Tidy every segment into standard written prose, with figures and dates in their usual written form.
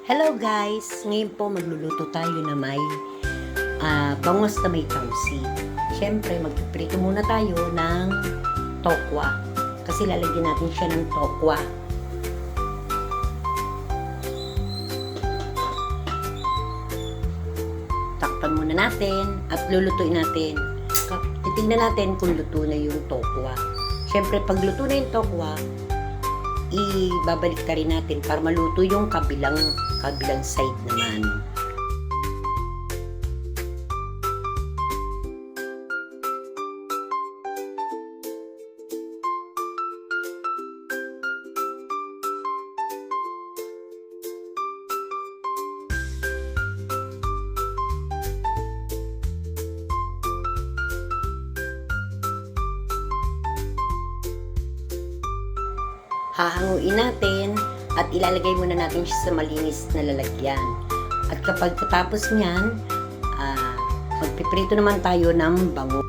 Hello guys! Ngayon po magluluto tayo na may bangos na may tausi. Siyempre, magpiprito muna tayo ng tokwa. Kasi lalagyan natin siya ng tokwa. Takpan muna natin at lulutuin natin. Titignan natin kung luto na yung tokwa. Siyempre, pag luto na yung tokwa, ibabalik rin natin para maluto yung kabilang side naman. Hahanguin natin at ilalagay muna natin siya sa malinis na lalagyan. At kapag katapos niyan, magpiprito naman tayo ng bango.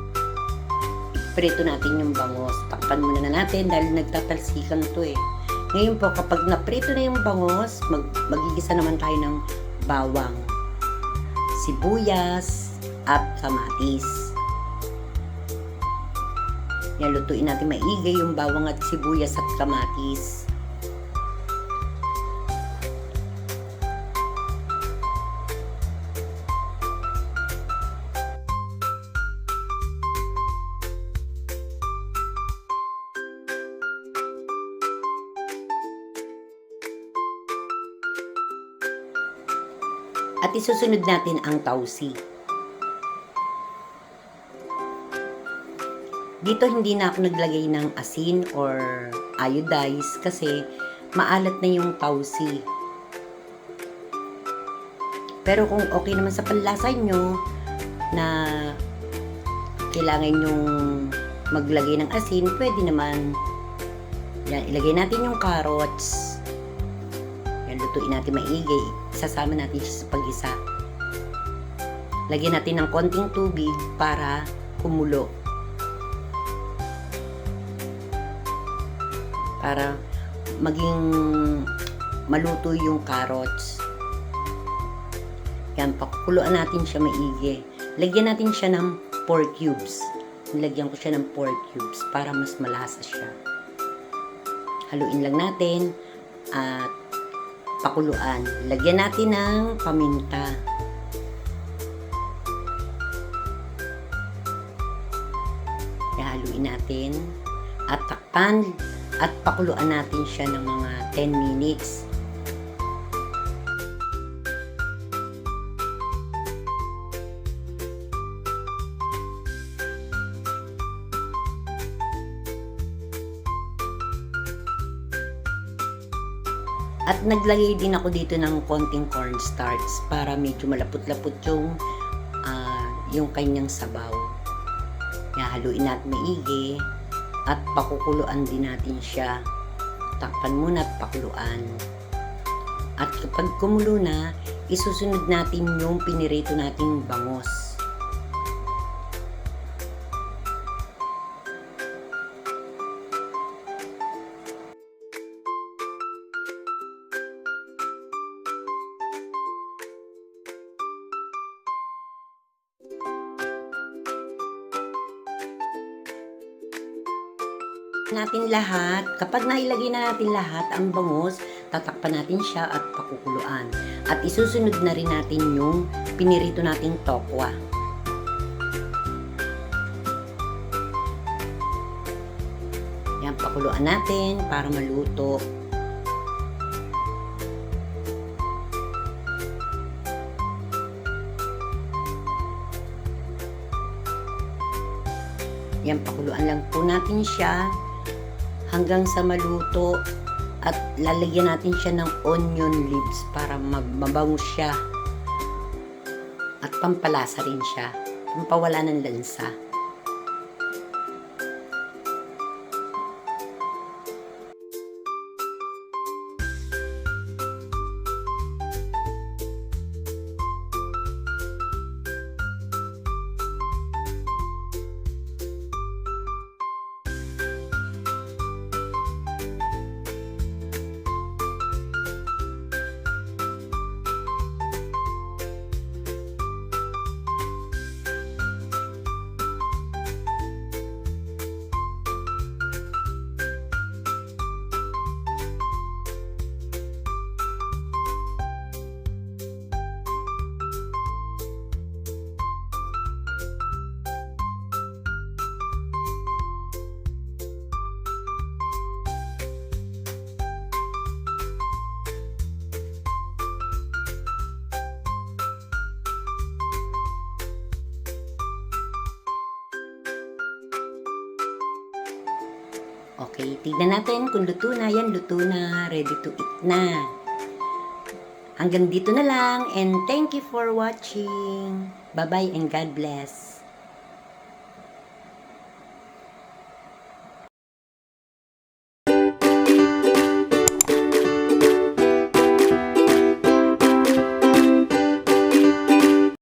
Iprito natin yung bangos. Takpan muna na natin dahil nagtatalsikan to eh. Ngayon po, kapag naprito na yung bangos, magigisa naman tayo ng bawang, sibuyas, at kamatis. Yan, lutuin natin maigi yung bawang at sibuyas at kamatis. At isusunod natin ang tausi. Dito hindi na ako naglagay ng asin or iodize kasi maalat na yung tausi. Pero kung okay naman sa panlasa nyo na kailangan nyong maglagay ng asin, pwede naman. Yan, ilagay natin yung carrots. Yan, lutuin natin maigi. Isasama natin siya sa pag-isa. Lagyan natin ng konting tubig para kumulo. Para maging maluto yung carrots. Yan, pakuluan natin siya maigi. Lagyan natin siya ng 4 cubes. Nilagyan ko siya ng 4 cubes para mas malasa siya. Haluin lang natin at pakuluan. Lagyan natin ng paminta. Haluin natin at takpan at pakuluan natin siya ng mga 10 minutes. At naglagay din ako dito ng konting cornstarch para medyo malapot-lapot yung kanyang sabaw. Haluin natin maigi at pakukuluan din natin siya. Takpan muna at pakuluan. At kapag kumulo na, isusunod natin yung pinirito nating bangos. Natin lahat. Kapag nailagay na natin lahat ang bangus, tatakpan natin siya at pakukuluan. At isusunod na rin natin yung pinirito nating tokwa. Yan, pakuluan natin para maluto. Yan, pakuluan lang po natin siya hanggang sa maluto at lalagyan natin siya ng onion leaves para mabango siya at pampalasa rin siya, pampawala ng lansa. Okay, tignan natin kung luto na. Yan, luto na. Ready to eat na. Hanggang dito na lang and thank you for watching. Bye-bye and God bless.